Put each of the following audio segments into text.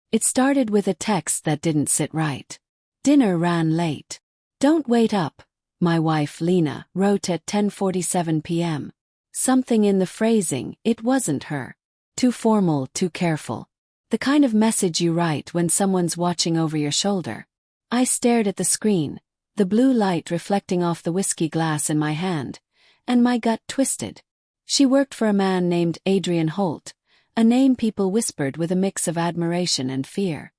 It started with a text that didn't sit right. Dinner ran late. Don't wait up, my wife Lena wrote at 10:47 p.m. Something in the phrasing, it wasn't her. Too formal, too careful. The kind of message you write when someone's watching over your shoulder. I stared at the screen, the blue light reflecting off the whiskey glass in my hand, and my gut twisted. She worked for a man named Adrian Holt, a name people whispered with a mix of admiration and fear.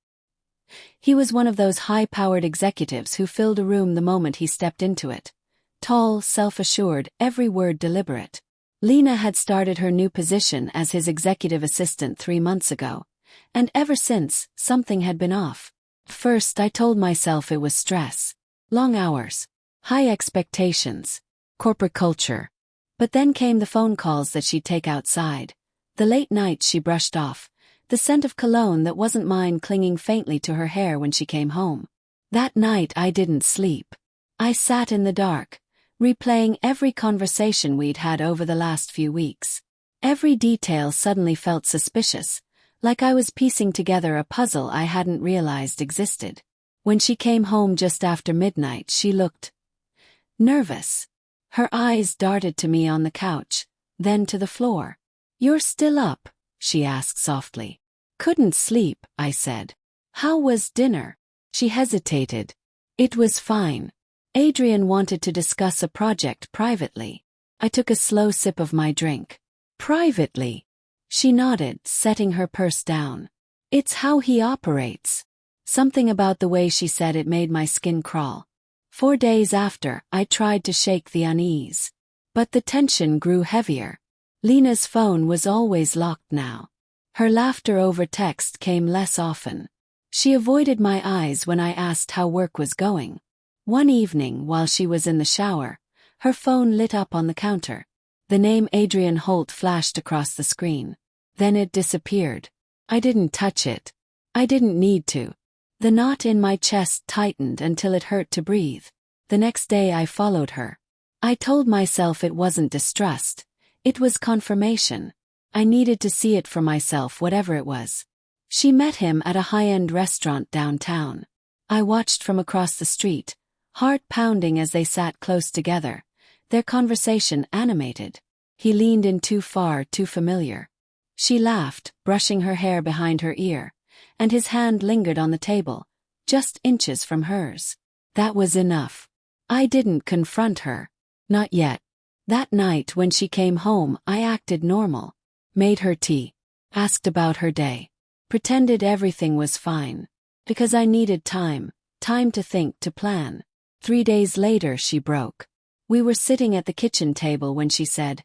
He was one of those high-powered executives who filled a room the moment he stepped into it. Tall, self-assured, every word deliberate. Lena had started her new position as his executive assistant 3 months ago, and ever since, something had been off. First, I told myself it was stress. Long hours. High expectations. Corporate culture. But then came the phone calls that she'd take outside. The late nights she brushed off. The scent of cologne that wasn't mine clinging faintly to her hair when she came home. That night I didn't sleep. I sat in the dark, replaying every conversation we'd had over the last few weeks. Every detail suddenly felt suspicious, like I was piecing together a puzzle I hadn't realized existed. When she came home just after midnight, she looked nervous. Her eyes darted to me on the couch, then to the floor. "You're still up?" she asked softly. "Couldn't sleep," I said. "How was dinner?" She hesitated. "It was fine. Adrian wanted to discuss a project privately." I took a slow sip of my drink. "Privately?" She nodded, setting her purse down. "It's how he operates." Something about the way she said it made my skin crawl. 4 days after, I tried to shake the unease. But the tension grew heavier. Lena's phone was always locked now. Her laughter over text came less often. She avoided my eyes when I asked how work was going. One evening, while she was in the shower, her phone lit up on the counter. The name Adrian Holt flashed across the screen. Then it disappeared. I didn't touch it. I didn't need to. The knot in my chest tightened until it hurt to breathe. The next day I followed her. I told myself it wasn't distrust. It was confirmation. I needed to see it for myself, whatever it was. She met him at a high-end restaurant downtown. I watched from across the street, heart pounding as they sat close together, their conversation animated. He leaned in too far, too familiar. She laughed, brushing her hair behind her ear, and his hand lingered on the table, just inches from hers. That was enough. I didn't confront her. Not yet. That night when she came home, I acted normal. Made her tea. Asked about her day. Pretended everything was fine. Because I needed time. Time to think, to plan. 3 days later she broke. We were sitting at the kitchen table when she said,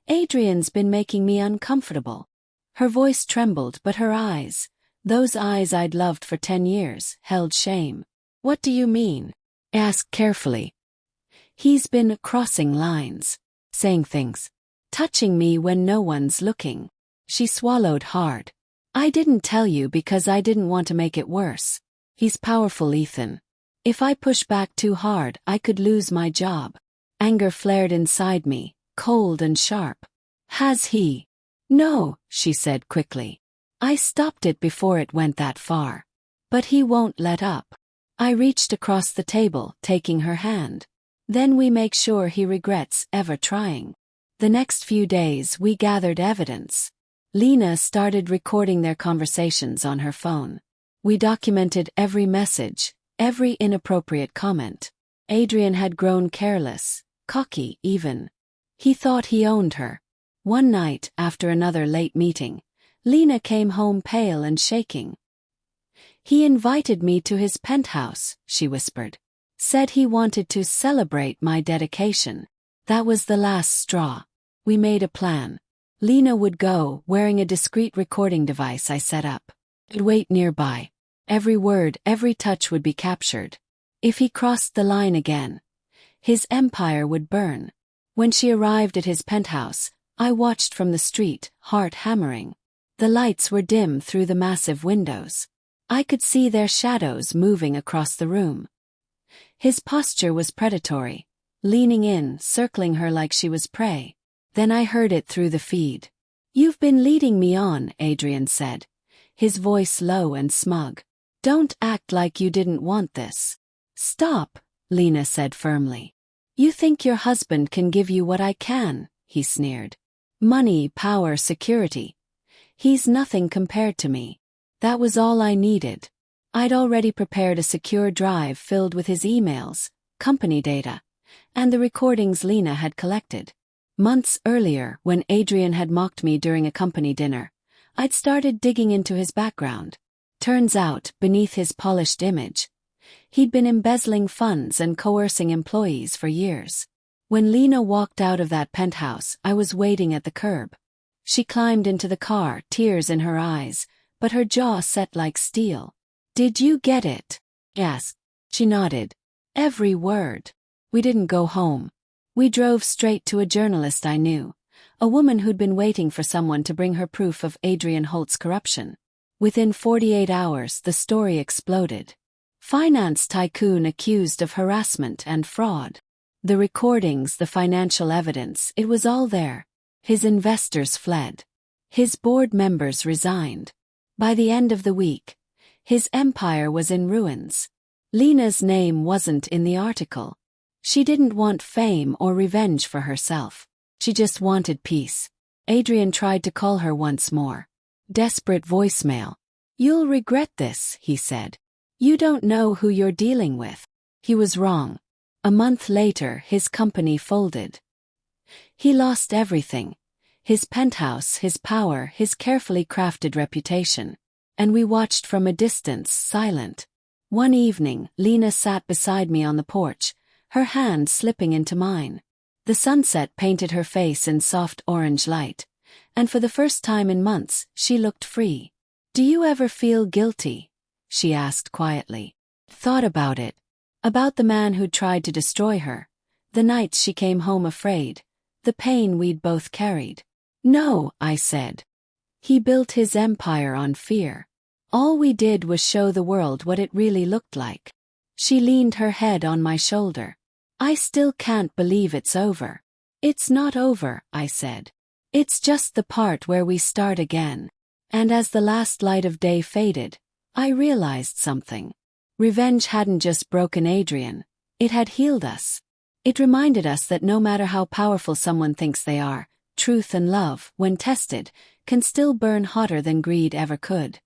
"Adrian's been making me uncomfortable." Her voice trembled, but her eyes, those eyes I'd loved for 10 years, held shame. "What do you mean?" I asked carefully. "He's been crossing lines. Saying things. Touching me when no one's looking." She swallowed hard. "I didn't tell you because I didn't want to make it worse. He's powerful, Ethan. If I push back too hard, I could lose my job." Anger flared inside me, cold and sharp. "Has he?" "No," she said quickly. "I stopped it before it went that far. But he won't let up." I reached across the table, taking her hand. "Then we make sure he regrets ever trying." The next few days we gathered evidence. Lena started recording their conversations on her phone. We documented every message, every inappropriate comment. Adrian had grown careless, cocky even. He thought he owned her. One night, after another late meeting, Lena came home pale and shaking. "He invited me to his penthouse," she whispered. "Said he wanted to celebrate my dedication. That was the last straw." We made a plan. Lena would go, wearing a discreet recording device I set up. I'd wait nearby. Every word, every touch would be captured. If he crossed the line again, his empire would burn. When she arrived at his penthouse, I watched from the street, heart hammering. The lights were dim through the massive windows. I could see their shadows moving across the room. His posture was predatory, leaning in, circling her like she was prey. Then I heard it through the feed. "You've been leading me on," Adrian said. his voice low and smug. "Don't act like you didn't want this." "Stop," Lena said firmly. "You think your husband can give you what I can," he sneered. "Money, power, security. He's nothing compared to me." That was all I needed. I'd already prepared a secure drive filled with his emails, company data, and the recordings Lena had collected. Months earlier, when Adrian had mocked me during a company dinner, I'd started digging into his background. Turns out, beneath his polished image, he'd been embezzling funds and coercing employees for years. When Lena walked out of that penthouse, I was waiting at the curb. She climbed into the car, tears in her eyes, but her jaw set like steel. "Did you get it?" "Yes." She nodded. "Every word." We didn't go home. We drove straight to a journalist I knew, a woman who'd been waiting for someone to bring her proof of Adrian Holt's corruption. Within 48 hours, the story exploded. Finance tycoon accused of harassment and fraud. The recordings, the financial evidence, it was all there. His investors fled. His board members resigned. By the end of the week, his empire was in ruins. Lena's name wasn't in the article. She didn't want fame or revenge for herself. She just wanted peace. Adrian tried to call her once more. Desperate voicemail. "You'll regret this," he said. "You don't know who you're dealing with." He was wrong. A month later, his company folded. He lost everything. His penthouse, his power, his carefully crafted reputation. And we watched from a distance, silent. One evening, Lena sat beside me on the porch, her hand slipping into mine. The sunset painted her face in soft orange light, and for the first time in months, she looked free. "Do you ever feel guilty?" she asked quietly. Thought about it. About the man who'd tried to destroy her. The nights she came home afraid. The pain we'd both carried. "No," I said. "He built his empire on fear. All we did was show the world what it really looked like." She leaned her head on my shoulder. "I still can't believe it's over." "It's not over," I said. "It's just the part where we start again." And as the last light of day faded, I realized something. Revenge hadn't just broken Adrian, it had healed us. It reminded us that no matter how powerful someone thinks they are, truth and love, when tested, can still burn hotter than greed ever could.